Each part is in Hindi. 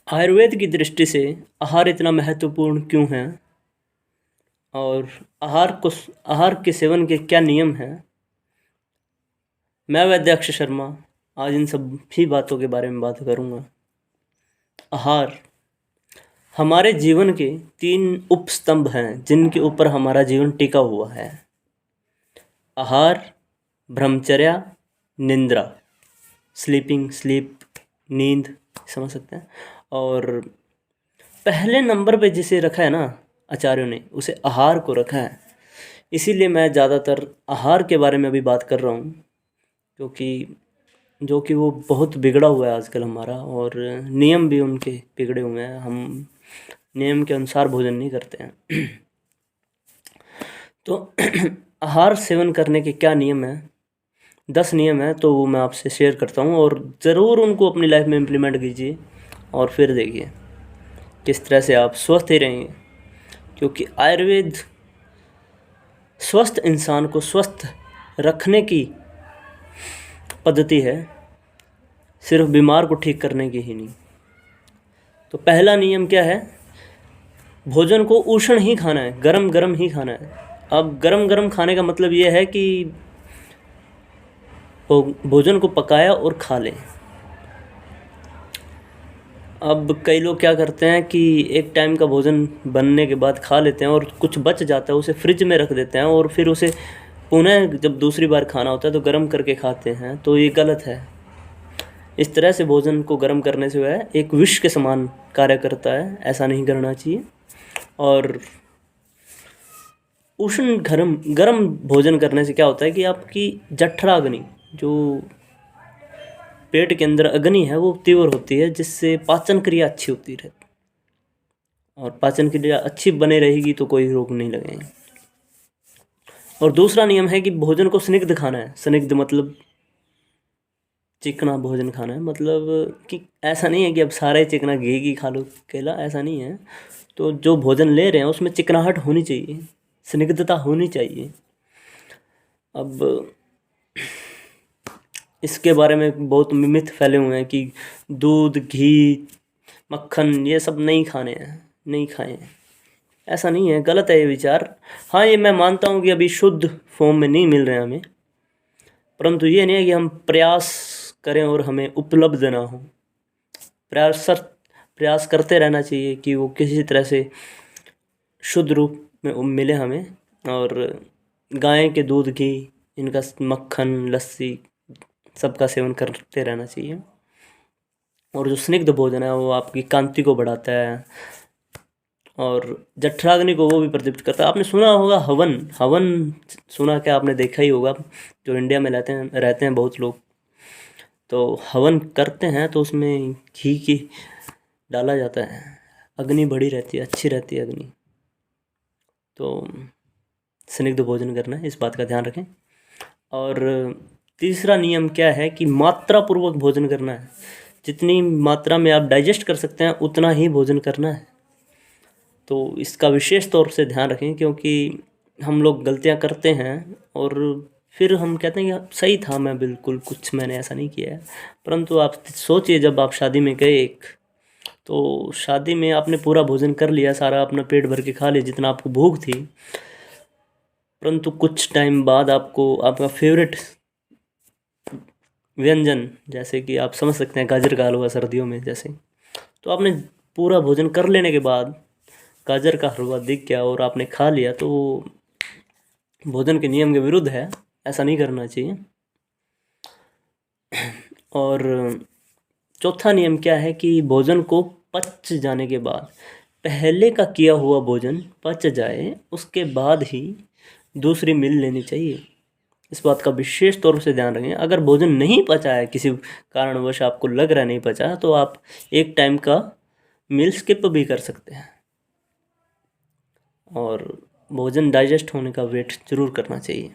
आयुर्वेद की दृष्टि से आहार इतना महत्वपूर्ण क्यों है और आहार के सेवन के क्या नियम हैं। मैं वैद्याक्ष शर्मा आज इन सभी बातों के बारे में बात करूंगा। आहार हमारे जीवन के 3 उपस्तंभ हैं जिनके ऊपर हमारा जीवन टिका हुआ है। आहार, ब्रह्मचर्या, निंद्रा, स्लीप, नींद, समझ सकते हैं। और पहले नंबर पे जिसे रखा है ना आचार्यों ने, उसे आहार को रखा है। इसीलिए मैं ज़्यादातर आहार के बारे में अभी बात कर रहा हूँ, क्योंकि जो कि वो बहुत बिगड़ा हुआ है आजकल हमारा, और नियम भी उनके बिगड़े हुए हैं। हम नियम के अनुसार भोजन नहीं करते हैं। तो आहार सेवन करने के क्या नियम हैं? 10 नियम हैं, तो वो मैं आपसे शेयर करता हूँ और ज़रूर उनको अपनी लाइफ में इम्प्लीमेंट कीजिए और फिर देखिए किस तरह से आप स्वस्थ ही रहेंगे। क्योंकि आयुर्वेद स्वस्थ इंसान को स्वस्थ रखने की पद्धति है, सिर्फ बीमार को ठीक करने की ही नहीं। तो पहला नियम क्या है? भोजन को उष्ण ही खाना है, गरम गरम ही खाना है। अब गरम गरम खाने का मतलब ये है कि भोजन को पकाया और खा लें। अब कई लोग क्या करते हैं कि एक टाइम का भोजन बनने के बाद खा लेते हैं और कुछ बच जाता है उसे फ्रिज में रख देते हैं और फिर उसे पुनः जब दूसरी बार खाना होता है तो गर्म करके खाते हैं। तो ये गलत है। इस तरह से भोजन को गर्म करने से वह एक विष के समान कार्य करता है, ऐसा नहीं करना चाहिए। और उष्ण गर्म भोजन करने से क्या होता है कि आपकी जठराग्नि, जो पेट के अंदर अग्नि है, वो तीव्र होती है, जिससे पाचन क्रिया अच्छी होती रहती है। और पाचन क्रिया अच्छी बने रहेगी तो कोई रोग नहीं लगेंगे। और दूसरा नियम है कि भोजन को स्निग्ध खाना है। स्निग्ध मतलब चिकना भोजन खाना है। मतलब कि ऐसा नहीं है कि अब सारा ही चिकना घी खा लो केला, ऐसा नहीं है। तो जो भोजन ले रहे हैं उसमें चिकनाहट होनी चाहिए, स्निग्धता होनी चाहिए। अब इसके बारे में बहुत मिथ फैले हुए हैं कि दूध, घी, मक्खन ये सब नहीं खाने हैं, नहीं खाएं। ऐसा नहीं है, गलत है ये विचार। हाँ, ये मैं मानता हूँ कि अभी शुद्ध फॉर्म में नहीं मिल रहे हैं हमें, परंतु ये नहीं है कि हम प्रयास करें और हमें उपलब्ध ना हो। प्रयास करते रहना चाहिए कि वो किसी तरह से शुद्ध रूप में मिले हमें। और गाय के दूध, घी, इनका मक्खन, लस्सी, सबका सेवन करते रहना चाहिए। और जो स्निग्ध भोजन है वो आपकी कांति को बढ़ाता है और जठराग्नि को वो भी प्रदीप्त करता है। आपने सुना होगा हवन सुना क्या? आपने देखा ही होगा, जो इंडिया में रहते हैं बहुत लोग, तो हवन करते हैं तो उसमें घी की डाला जाता है। अग्नि बढ़ी रहती है, अच्छी रहती है अग्नि। तो स्निग्ध भोजन करना है, इस बात का ध्यान रखें। और तीसरा नियम क्या है कि मात्रा पूर्वक भोजन करना है। जितनी मात्रा में आप डाइजेस्ट कर सकते हैं उतना ही भोजन करना है। तो इसका विशेष तौर से ध्यान रखें, क्योंकि हम लोग गलतियां करते हैं और फिर हम कहते हैं कि सही था, मैं बिल्कुल कुछ मैंने ऐसा नहीं किया है। परंतु आप सोचिए, जब आप शादी में गए तो शादी में आपने पूरा भोजन कर लिया, सारा अपना पेट भर के खा लिया जितना आपको भूख थी, परंतु कुछ टाइम बाद आपको आपका फेवरेट व्यंजन, जैसे कि आप समझ सकते हैं गाजर का हलवा सर्दियों में जैसे, तो आपने पूरा भोजन कर लेने के बाद गाजर का हलवा दिख गया और आपने खा लिया, तो वो भोजन के नियम के विरुद्ध है, ऐसा नहीं करना चाहिए। और चौथा नियम क्या है कि भोजन को पच जाने के बाद, पहले का किया हुआ भोजन पच जाए उसके बाद ही दूसरी मील लेनी चाहिए। इस बात का विशेष तौर से ध्यान रखें। अगर भोजन नहीं पचा है, किसी कारणवश आपको लग रहा नहीं पचा, तो आप एक टाइम का मील स्किप भी कर सकते हैं। और भोजन डाइजेस्ट होने का वेट जरूर करना चाहिए।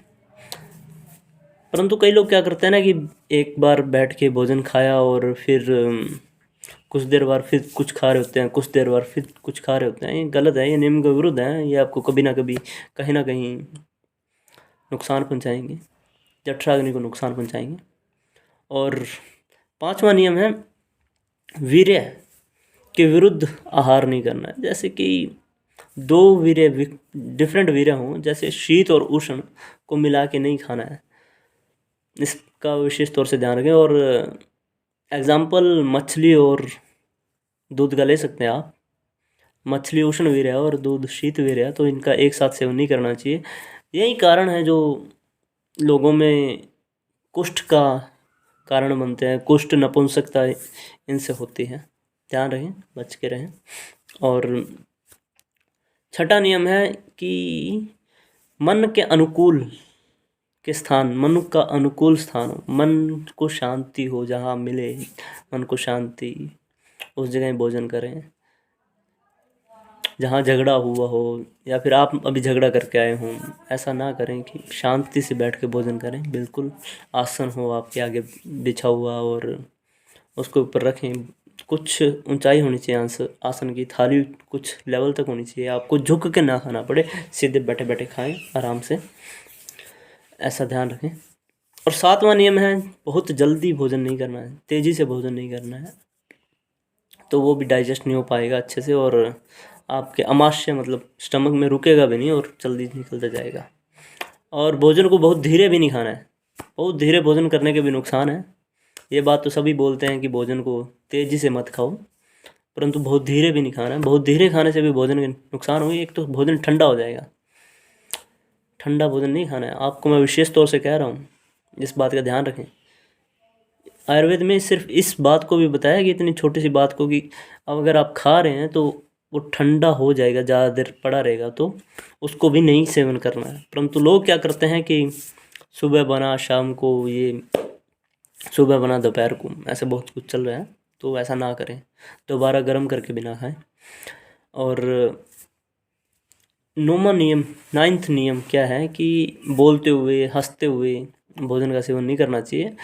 परंतु कई लोग क्या करते हैं ना कि एक बार बैठ के भोजन खाया और फिर कुछ देर बाद फिर कुछ खा रहे होते हैं, कुछ देर बाद फिर कुछ खा रहे होते हैं। ये गलत है, ये नियम के विरुद्ध है। ये आपको कभी ना कभी कहीं ना कहीं नुकसान पहुंचाएंगे, जठराग्नि को नुकसान पहुंचाएंगे। और 5वां नियम है वीर्य, के विरुद्ध आहार नहीं करना है। जैसे कि दो वीर्य डिफरेंट वीर्य हों, जैसे शीत और उष्ण को मिला के नहीं खाना है, इसका विशेष तौर से ध्यान रखें। और एग्जाम्पल मछली और दूध का ले सकते हैं आप। मछली उष्ण वीर्य है और दूध शीत वीर्य है, तो इनका एक साथ सेवन नहीं करना चाहिए। यही कारण है जो लोगों में कुष्ठ का कारण बनते हैं। कुष्ठ, नपुंसकता इनसे होती है। ध्यान रखें, बच के रहें। और छठा नियम है कि मन के अनुकूल के स्थान, मन का अनुकूल स्थान हो, मन को शांति हो, जहाँ मिले मन को शांति, उस जगह ही भोजन करें। जहाँ झगड़ा हुआ हो या फिर आप अभी झगड़ा करके आए हों, ऐसा ना करें। कि शांति से बैठ के भोजन करें। बिल्कुल आसन हो आपके आगे बिछा हुआ और उसके ऊपर रखें। कुछ ऊंचाई होनी चाहिए आसन की। थाली कुछ लेवल तक होनी चाहिए। आपको झुक के ना खाना पड़े, सीधे बैठे बैठे खाएं आराम से, ऐसा ध्यान रखें। और सातवां नियम है, बहुत जल्दी भोजन नहीं करना है, तेज़ी से भोजन नहीं करना है, तो वो भी डाइजेस्ट नहीं हो पाएगा अच्छे से और आपके आमाशय मतलब स्टमक में रुकेगा भी नहीं और जल्दी निकलता जाएगा। और भोजन को बहुत धीरे भी नहीं खाना है। बहुत धीरे भोजन करने के भी नुकसान है। ये बात तो सभी बोलते हैं कि भोजन को तेज़ी से मत खाओ, परंतु बहुत धीरे भी नहीं खाना है। बहुत धीरे खाने से भी भोजन के नुकसान होंगे। एक तो भोजन ठंडा हो जाएगा, ठंडा भोजन नहीं खाना है। आपको मैं विशेष तौर से कह रहा हूँ, इस बात का ध्यान रखें। आयुर्वेद में सिर्फ इस बात को भी बताया कि इतनी छोटी सी बात को, कि अब अगर आप खा रहे हैं तो वो ठंडा हो जाएगा, ज़्यादा देर पड़ा रहेगा, तो उसको भी नहीं सेवन करना है। परंतु लोग क्या करते हैं कि सुबह बना शाम को, ये सुबह बना दोपहर को, ऐसे बहुत कुछ चल रहा है। तो ऐसा ना करें, दोबारा गर्म करके भी ना खाएं। और नौवां नियम, नाइन्थ नियम क्या है कि बोलते हुए हंसते हुए भोजन का सेवन नहीं करना चाहिए।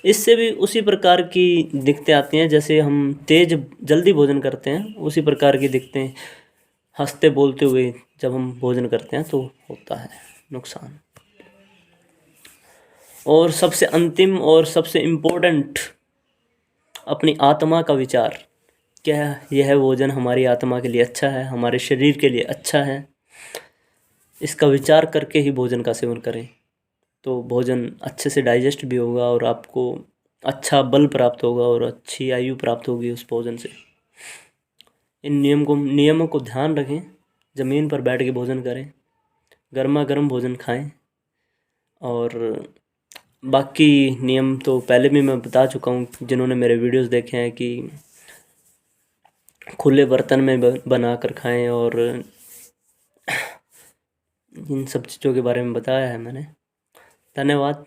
इससे भी उसी प्रकार की दिक्कतें आती हैं। जैसे हम तेज जल्दी भोजन करते हैं, उसी प्रकार की दिक्कतें हंसते बोलते हुए जब हम भोजन करते हैं तो होता है नुकसान। और सबसे अंतिम और सबसे इम्पोर्टेंट, अपनी आत्मा का विचार। क्या यह भोजन हमारी आत्मा के लिए अच्छा है, हमारे शरीर के लिए अच्छा है, इसका विचार करके ही भोजन का सेवन करें। तो भोजन अच्छे से डाइजेस्ट भी होगा और आपको अच्छा बल प्राप्त होगा और अच्छी आयु प्राप्त होगी उस भोजन से। इन नियमों को ध्यान रखें। ज़मीन पर बैठ के भोजन करें, गर्मा गर्म भोजन खाएं। और बाकी नियम तो पहले भी मैं बता चुका हूँ, जिन्होंने मेरे वीडियोस देखे हैं, कि खुले बर्तन में बना कर खाएं। और इन सब चीज़ों के बारे में बताया है मैंने। धन्यवाद।